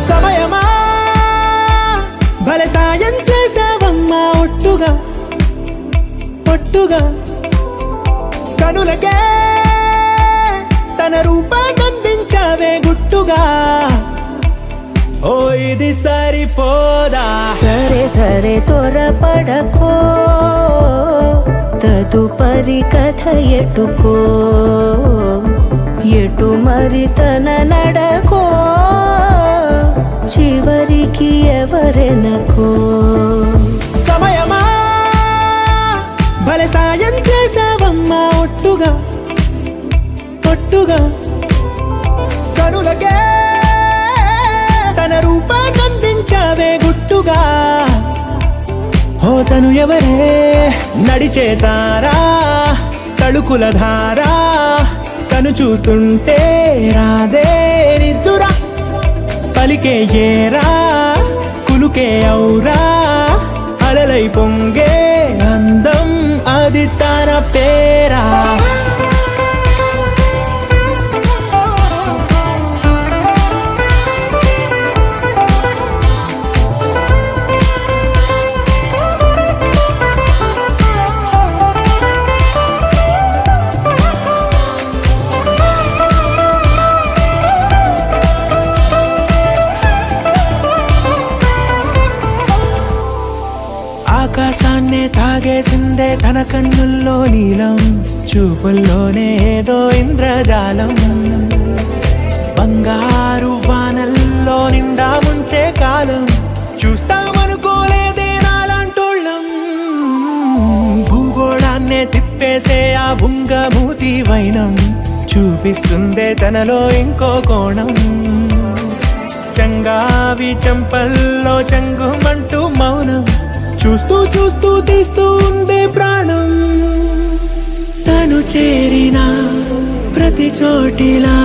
సమయమా భలే సాయం చేసావమ్మా ఒట్టుగా ఒట్టుగా కనులకే తన రూపాన్నందించావే గుట్టుగా ఓ ఇది సరిపోదా సరే సరే త్వరపడకో తదుపరి కథ ఎటుకో ఎటు మరి తన నడకో చివరికి ఎవరెనకో సమయమా భలే సాయం చేసావమ్మా ఒట్టుగా ఒట్టుగా కనులకే తన రూపాన్నందించావే గుట్టుగా ఓ తను ఎవరే నడిచే తారా తడుకుల ధారా తను చూస్తుంటే రాదే నిద్దురా పలికే ఏరా కులుకే ఔరా అలలై పొంగే అందం అది తన పేరా ఆకాశాన్నే తాగేసిందే తన కన్నుల్లో నీలం చూపుల్లోనే ఏదో ఇంద్రజాలం బంగారు వానల్లో నిండా ముంచే కాలం చూస్తామనుకోలేదే నాలాంటోళ్ళం భూగోళాన్నే తిప్పేసే ఆ బుంగమూతి వైనం చూపిస్తుందే తనలో ఇంకో కోణం చంగావి చంపల్లో చంగుమంటూ మౌనం చూస్తూ చూస్తూ తీస్తూ ఉందే ప్రాణం తను చేరిన ప్రతి చోటిలా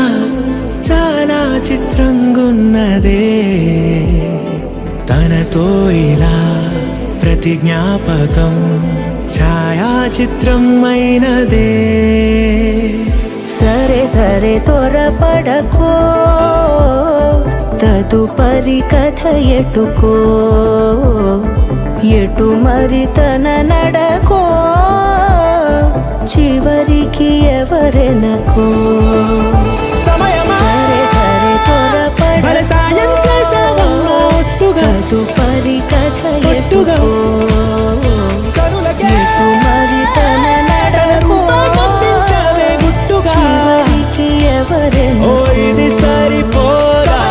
చాలా చిత్రంగున్నదే తనతో ఇలా ప్రతి జ్ఞాపకం ఛాయాచిత్రం అయినదే సరే సరే త్వరపడకో తదుపరి కథ ఎటుకో ఎటు మరి తన నడకో చివరికి ఎవరెనకో సమయమా సరే సరే భలే సాయం చేసావమ్మా ఒట్టుగా తదుపరి కథ ఒట్టుగా ఎటుకో కనులకే ఎటు మరి తన నడకో రూపాన్నందించావే గుట్టుగా చివరికి ఓ ఎవరెనకో ఇది సరిపోదా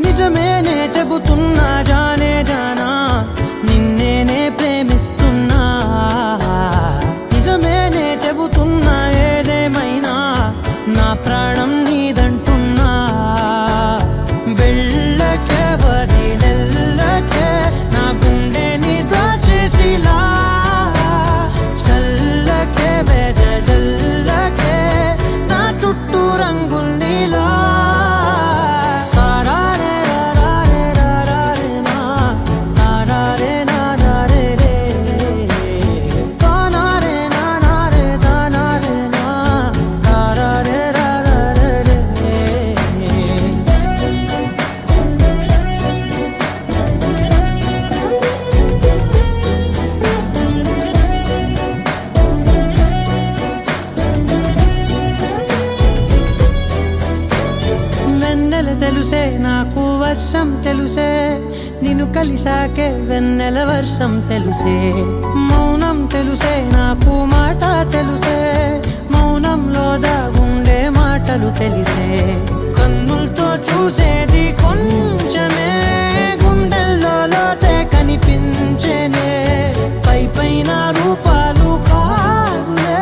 నిజమేనే చెబుతున్నా జానే జానా నిన్నేనే ప్రేమిస్తున్నా నిజమేనే చెబుతున్నా ఏదేమైనా నా ప్రాణం నీదంటున్నా వెళ్ళకే వదిలెల్లకే నా గుండెని దాచేసిలా చల్లకే వెదజల్లకే నా చుట్టూ రంగుల్నిలా నాకు వర్షం తెలుసే, నిన్ను కలిసాకే వెన్నెల వర్షం తెలుసే. మౌనం తెలుసే నాకు మాట తెలుసే, మౌనంలో దాగుండే మాటలు తెలిసే. కన్నులతో చూసేది కొంచెమే, గుండెల్లో లోతే కనిపించేనే. పై పైన రూపాలు కాదులే,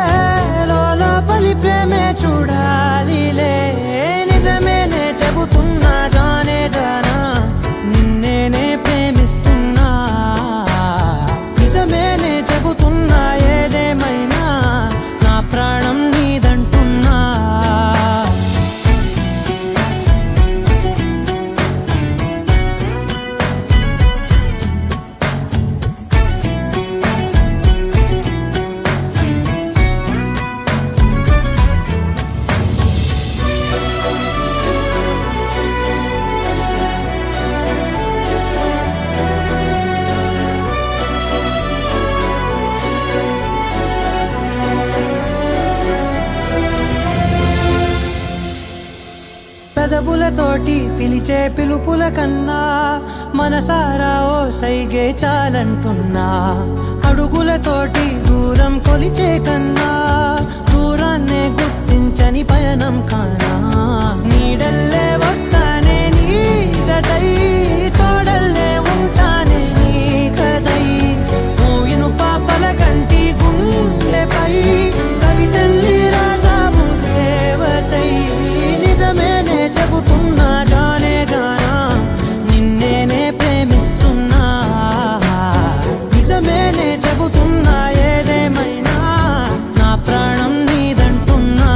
లోపలి ప్రేమే చూడాలిలే. నిజమేనే చెబుతున్నా జానే జానా, నిన్నేనే ప్రేమిస్తున్నా. నిజమేనే చెబుతున్నా ఏదేమైనా, నా ప్రాణం నీదంటున్నా. పెదవులతోటి పిలిచే పిలుపుల కన్నా, మనసారా ఓ సైగే చాలంటున్నా. అడుగులతోటి దూరం కొలిచే కన్నా, దూరాన్నే గుర్తించని పయనం కానా. నీడల్లే వస్తానే నీ జతై, తోడల్లే ఉంటానే నీ కథై. మూయిను పాపల కంటి గుండెపై, కవితల్లి రాజావు దేవతై. నిజమేనే చెబుతున్నా జానే జానా, నిన్నేనే ప్రేమిస్తున్నా. నిజమేనే చెబుతున్నా ఏదేమైనా, నా ప్రాణం నీదంటున్నా.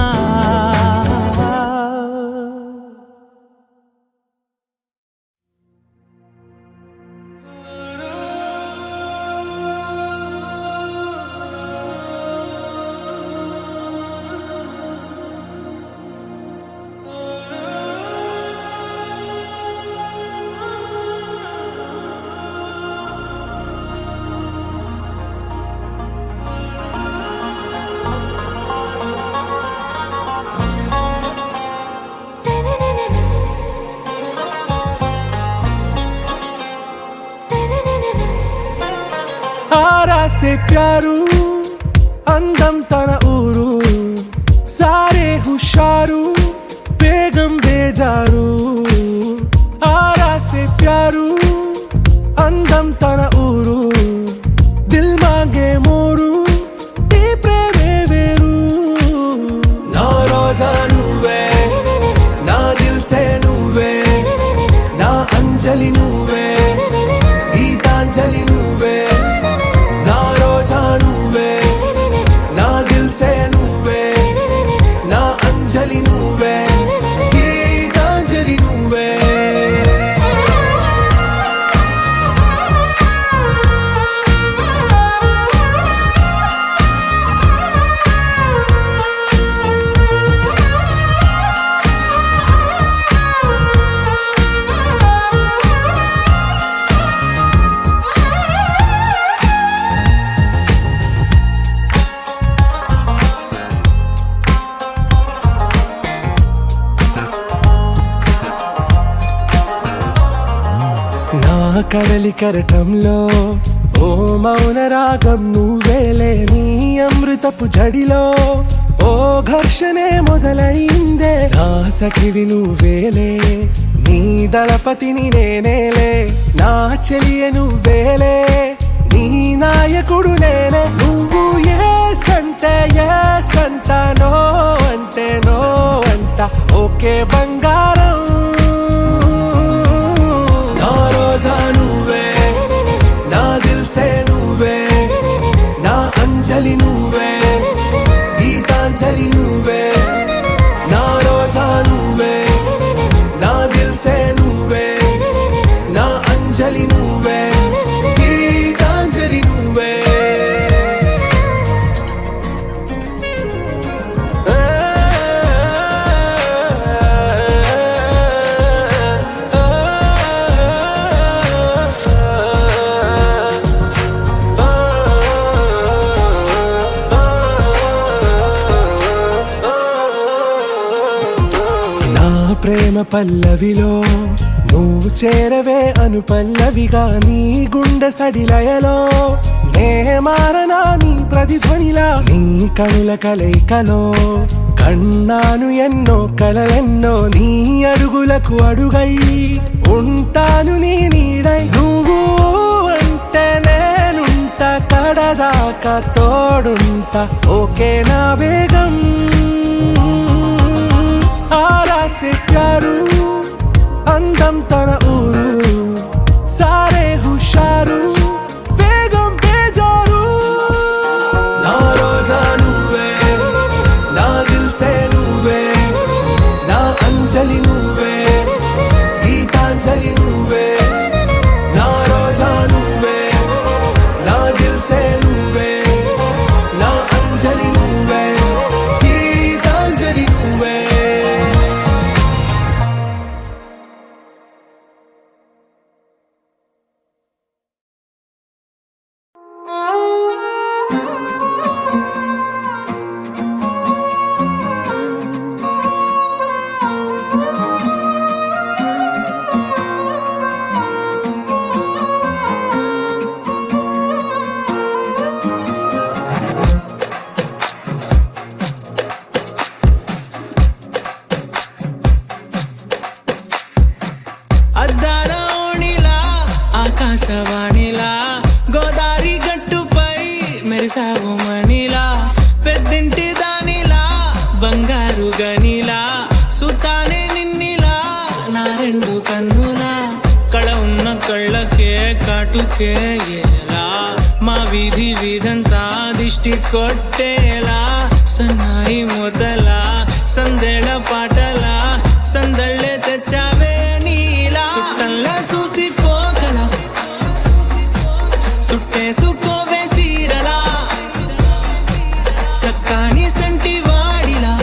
आरा से प्यारू అందం తన ఊరు, సారే హుషారు బేగం బేజారు. ఆరా సే ప్యారు అందం తన ఊరు, దిల్ మాంగే మోరు ఈ ప్రేమే వేరు. నా రోజా నువ్వే, నా దిల్ సే నువ్వే, నా అంజలి నువ్వే, గీతాంజలి నువ్వే. నా రోజా నువ్వే, నా దిల్ సే నువ్వే, నా అంజలి నువ్వే, గీతాంజలి నువ్వే. కడలి కరటంలో ఓ మౌన రాగం నువ్వేలే, నీ అమృతపు జడిలో ఓ ఘర్షణే మొదలైందే. నా సఖివి నువ్వేలే, నీ దళపతిని నేనేలే, నా చెలియ నువ్వేలే, నీ నాయకుడు నేనే. నువ్వు ఏ సంటే ఏ సంట, నో అంటే నో అంట, ఓకే బంగారం. నా రోజా నువ్వే, నా దిల్ సే నువ్వే, నా అంజలి నువ్వే, గీతాంజలి నువ్వే. నా రోజా నువ్వే, నా దిల్ సే నువ్వే, నా అంజలి నువ్వే, గీతాంజలి నువ్వే. పల్లవిలో నువ్వు చేరవే అను పల్లవిగా నీ గుండె సడిలయలో నే మారనా నీ ప్రతిధ్వనిలా నీ కనుల కలయికలో కన్నాను ఎన్నో కలలెన్నో నీ అడుగులకు అడుగై ఉంటాను నీ నీడై నువ్వు అంటే నేనుంట కడదాకా తోడుంటా ఓకే నా బేగం आरा से प्यारू अंदम तन ऊरू सारे हुशारू बेगम बेजारू ना रोजा नुवे ना दिल से नुवे ना अंजलि नुवे गीतांजलि नुवे ना रोजा नुवे ना दिल से नुवे ना अंजलि नुवे गीतांजलि नुवे అద్దాల ఓణిలా ఆకాశవాణిలా గోదారి గట్టుపై మెరిసావు మణిలా పెద్దింటి దానిలా బంగారు గనిలా సుతానే నిన్నిలా నా రెండు కన్నులా కళ ఉన్న కళ్ళకే కాటుకే ఎలా మా వీధి వీధంతా దిష్టి కొట్టేలా సన్నాయి మొదలా సందేళ పాటలా సందళ్ళే తెచ్చావే నీలా సుట్టంలా చూసిపోగల సుట్టేసుకోవే సీరలా సక్కాని సంటి వాడిలా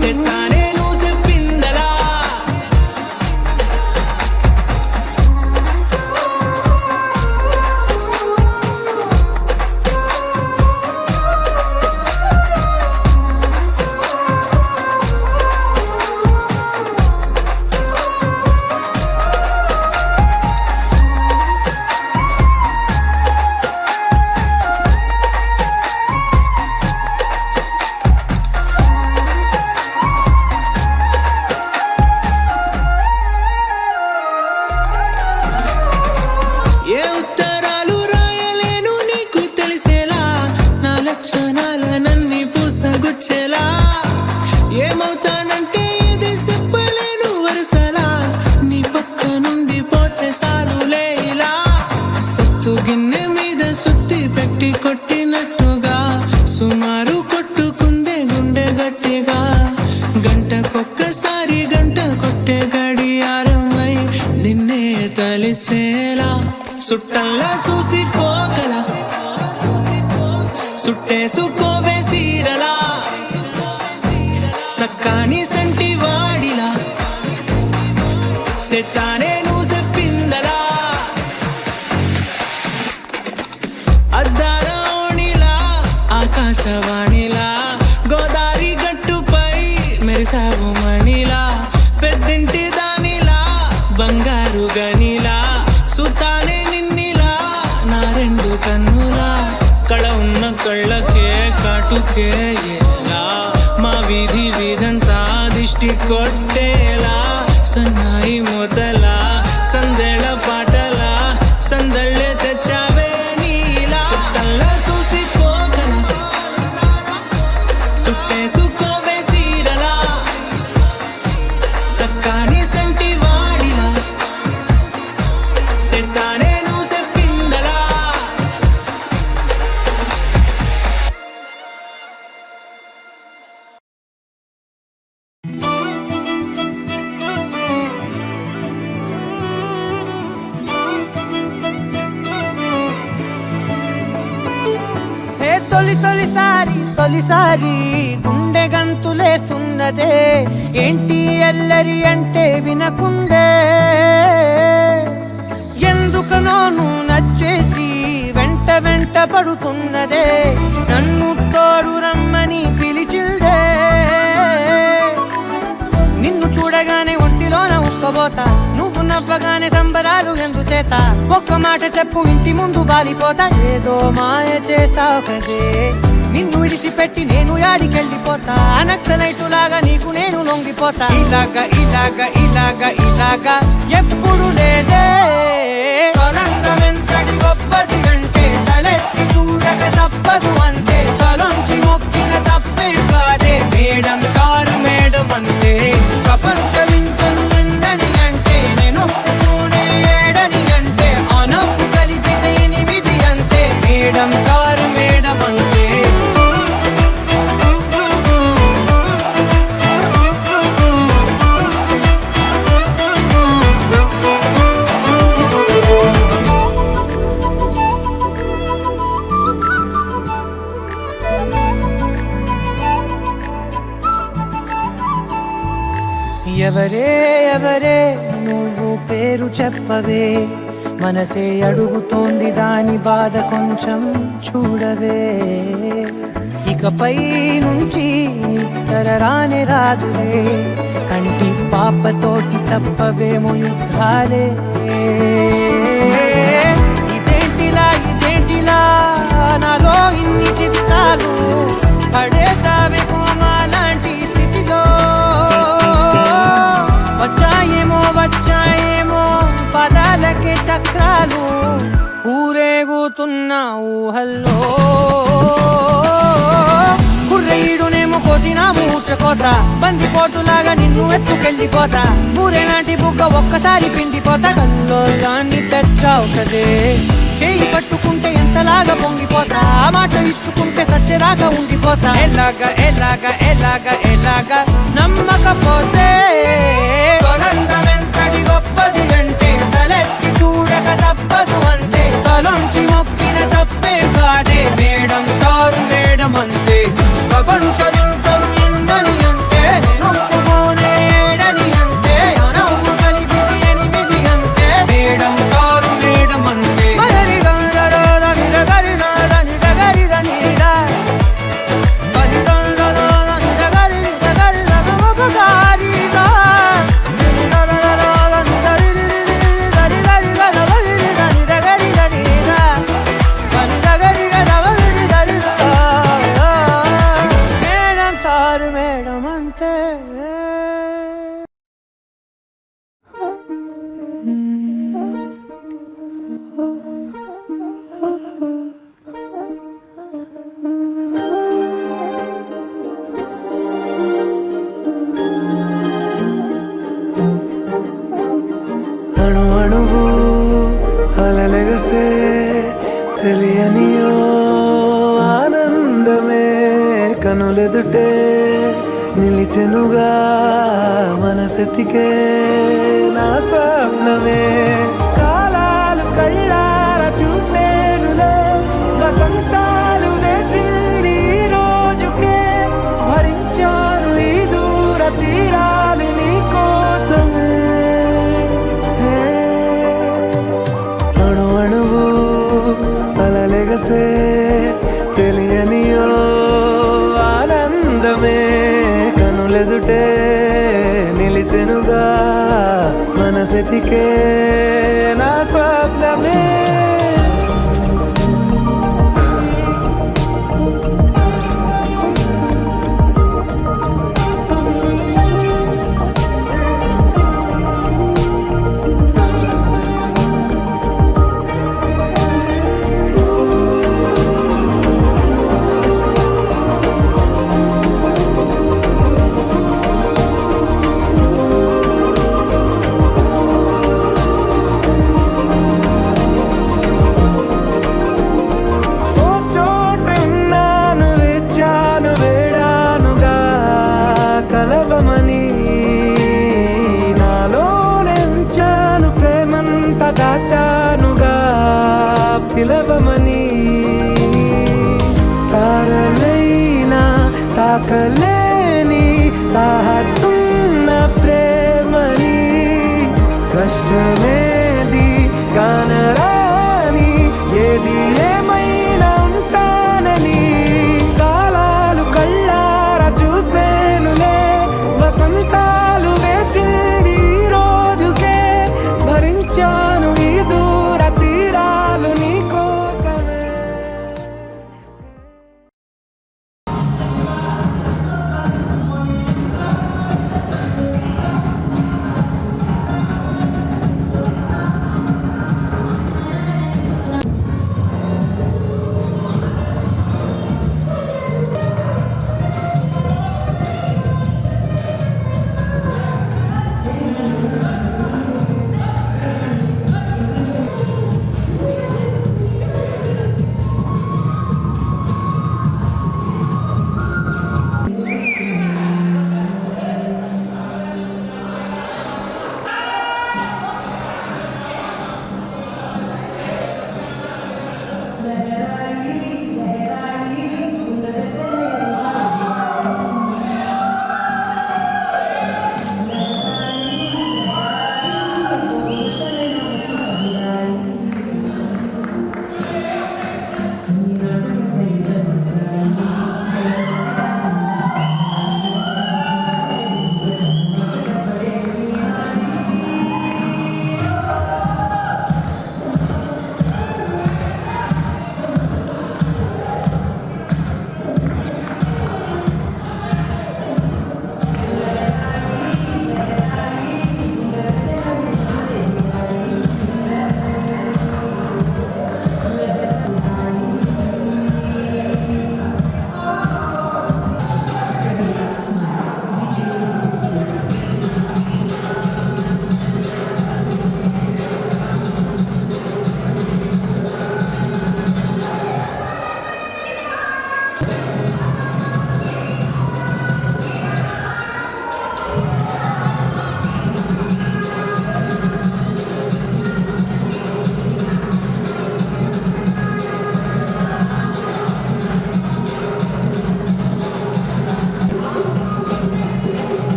సెత్తానే నువ్వు చెప్పిందలా ఏ ఉత్తరాలు రాయలేను నీకు తెలిసేలా నా లక్షణాలనన్నీ పూసగుచ్చేలా ఏమవుతానంటే ఏది చెప్పలేను వరుసలా నీ పక్క నుండి పోతే సారులే ఇలా సత్తు గిన్నె మీద సుత్తి పెట్టి కొట్టినట్టుగా సుమారు కొట్టుకుందే గుండె గట్టిగా గంటకొక్కసారి గంట కొట్టే గడియారమై నిన్నే తలిసేలా సుట్టంలా చూసిపోగల సుట్టేసుకోవే సీరలా సక్కాని సంటి వాడిలా సెత్తానే నువ్వు చెప్పిందలా అద్దాల ఓణిలా ఆకాశవాణిలా గోదారి గట్టుపై మెరిసావు మణిలా పెద్దింటి దానిలా బంగారు గనిలా సుతానే నిన్నిలా నా రెండు కన్నులా కళ ఉన్న కళ్ళకే కాటుకే ఎలా మా వీధి వీధంతా దిష్టి కొట్టేలా సన్నాయి మొదలా సందేళ పాటలా సందళ్ళే తెచ్చావే నీలా సుట్టంలా చూసిపోగల సుట్టేసుకోవే సీరలా సక్కాని సంటి వాడిలా సెత్తానే నువ్వు చెప్పిందలా తొలిసారి గుండె గంతులేస్తున్నదే ఏంటి అల్లరి అంటే వినకుండే ఎందుకనోను నచ్చేసి వెంట పడుతున్నదే నన్ను తోడు రమ్మని పిలిచిందే నిన్ను ఎత్తుకోబోతా నువ్వు నవ్వగానే సంబరాలు ఎందుచేత ఒక్క మాట చెప్పు ఇంటి ముందు వాలిపోతా ఏదో మాయ చేసావు కదే నిన్ను విడిచిపెట్టి నేను యాడికెళ్ళిపోతా నక్సలైటు లాగా నీకు నేను లొంగిపోతా ఇలాగా ఇలాగా ఇలాగా ఇలాగా ఎప్పుడు లేదే తొలంగమెంతటి గొప్పది అంటే తలెత్తి చూడక తప్పదు అంటే తలొంచి మొక్కిన తప్పే కాదే మేడం సారు మేడం అంటే ప్రపంచం ఇంతను నిందని అంటే నేను ఒప్పుకోనే ఏడని అంటే అనప్పు కలిపితే 8 అంతే మేడం సారు మేడం అంటే ఎవరే ఎవరే నువ్వు పేరు చెప్పవే మనసే అడుగుతోంది దాని బాధ కొంచెం చూడవే ఇకపై నుంచి నిద్ర రానే రాదులే కంటి పాపతోటి తప్పవేమో యుద్ధాలే ఇదేంటిలా నాలో ఇన్ని చిత్రాలు పడేసావే కోమా లాంటి స్థితిలో వచ్చాయేమో పదాలకే చక్రాలు ఊరేగుతున్న ఊహల్లో కుర్రయ్యుడునేమో కోసిన మూర్చకోత బందిపోటులాగా నిన్ను ఎత్తుకెళ్ళిపోతా ఊరేనాటి బుగ్గ ఒక్కసారి పిండిపోతా కల్లోలాన్ని తెచ్చావు కదే చేయి పట్టుకుంటే ఎంతలాగా పొంగిపోతా మాట ఇచ్చుకుంటే సచ్చెరాగా ఉండిపోతా ఎలాగా ఎలాగా ఎలాగా ఎలాగా నమ్మకపోతే తొలంగమెంతటి గొప్పది అంటే తలెత్తి చూడక తప్పదు అంటే తలొంచి మొక్కిన తప్పే కాదే మేడం సారు మేడం అంతే ప్రపంచమింతను ఇందని అంటే ఒప్పుకోనే ఏడని అంటే అనవు కలిపిది 8 అంతే మేడం సారు మేడం అంతే మేడం అంతే అణు అణువు అలలెగసే తెలియనియో ఆనందమే కనులెదుటే నిలిచెనుగా మనసెతికే నా స్వప్నమే కాలాలు కళ్ళార చూసేనులే వసంతాలు నేచింది ఈ రోజుకే భరించాను ఈ దూర తీరాలు నీ కోసమే అణు అణువు అలలెగసే తెలియనియో ఆనందమే కనులెదుటే నిలిచెనుగా మనసెతికే నా స్వప్నమే దాచానుగా పిలవమని తారలైనా తాకలేని తాహతున్న ప్రేమని కష్టమేది కానరాని ఏది ఏమైనా ఉంటానని కాలాలు కళ్ళార చూసేనులే వసంతాలు వేచింది రోజు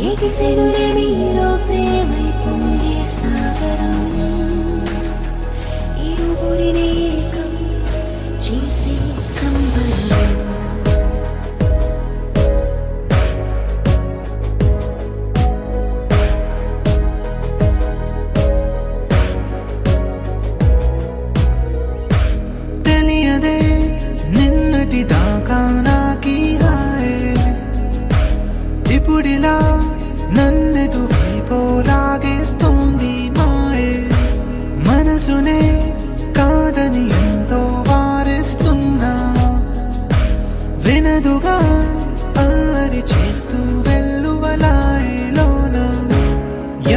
ఎగిసెనులే మీలో ప్రేమై పొంగే సాగరం ఇరువురిని ఏకం చేసే సంబరం తెలియదే నిన్నటి దాకా నాకీ హాయ్ ఇప్పుడిలా నన్నెటు వైపోలాగేస్తోంది మాయే మనసునే కాదని ఎంతో వారిస్తున్నా వినదుగా అల్లరి చేస్తూ వెల్లువలాయిలోన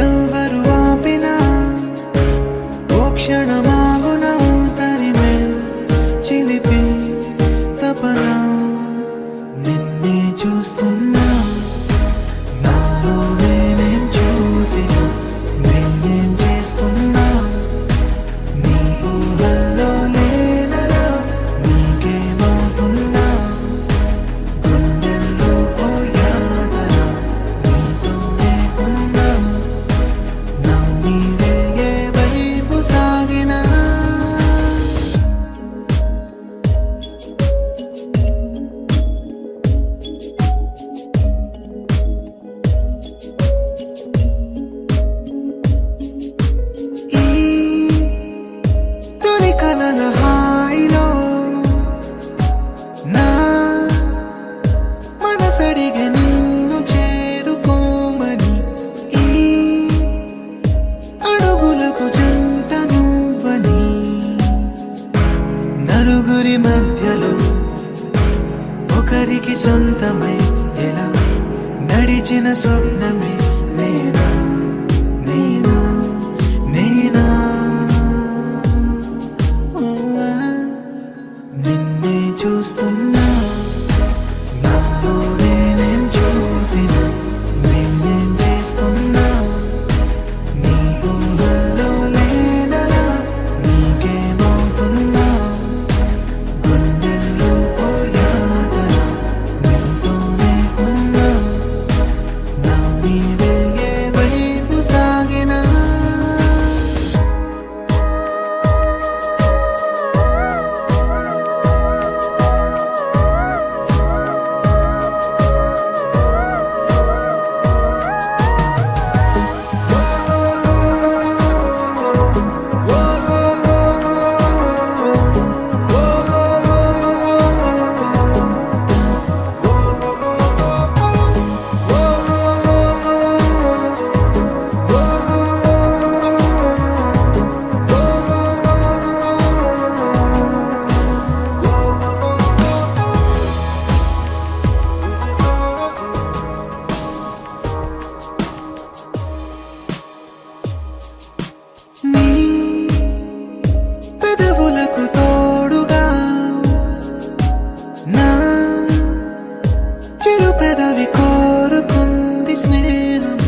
ఎవరు ఆపినా ఓ క్షణమాగున తరిమే చిలిపి తపన నిన్నే చూస్తున్నా నాలో నేనేం చూసిన నేనేం చేస్తున్నా నీ ఊహల్లో లేనరా నీకేమవుతున్నా గుండెల్లో ఓ యాదరా నీతోనే ఉన్నా నా నీవే ఏ వైపు సాగినా ఈ తొలి కలల హాయిలో నా మనసడిగే నిన్ను చేరుకోమని ఈ అడుగులకు జంట నువ్వని నలుగురి మధ్యలో ఒకరికి సొంతమై ఎలా నడిచిన స్వప్నమే నేనా నేనా నేనా నిన్నే చూస్తున్నా నాలో నేనేం చూసిన నేనేం చేస్తున్నా నీ ఊహల్లో లేనరా నీకేమవుతున్నా గుండెల్లో ఓ యాదరా నీతోనే ఉన్నా నా నీవే ఏ వైపు సాగినా నీ పెదవులకు తోడుగా నా చిరు పెదవి కోరుకుంది స్నేహం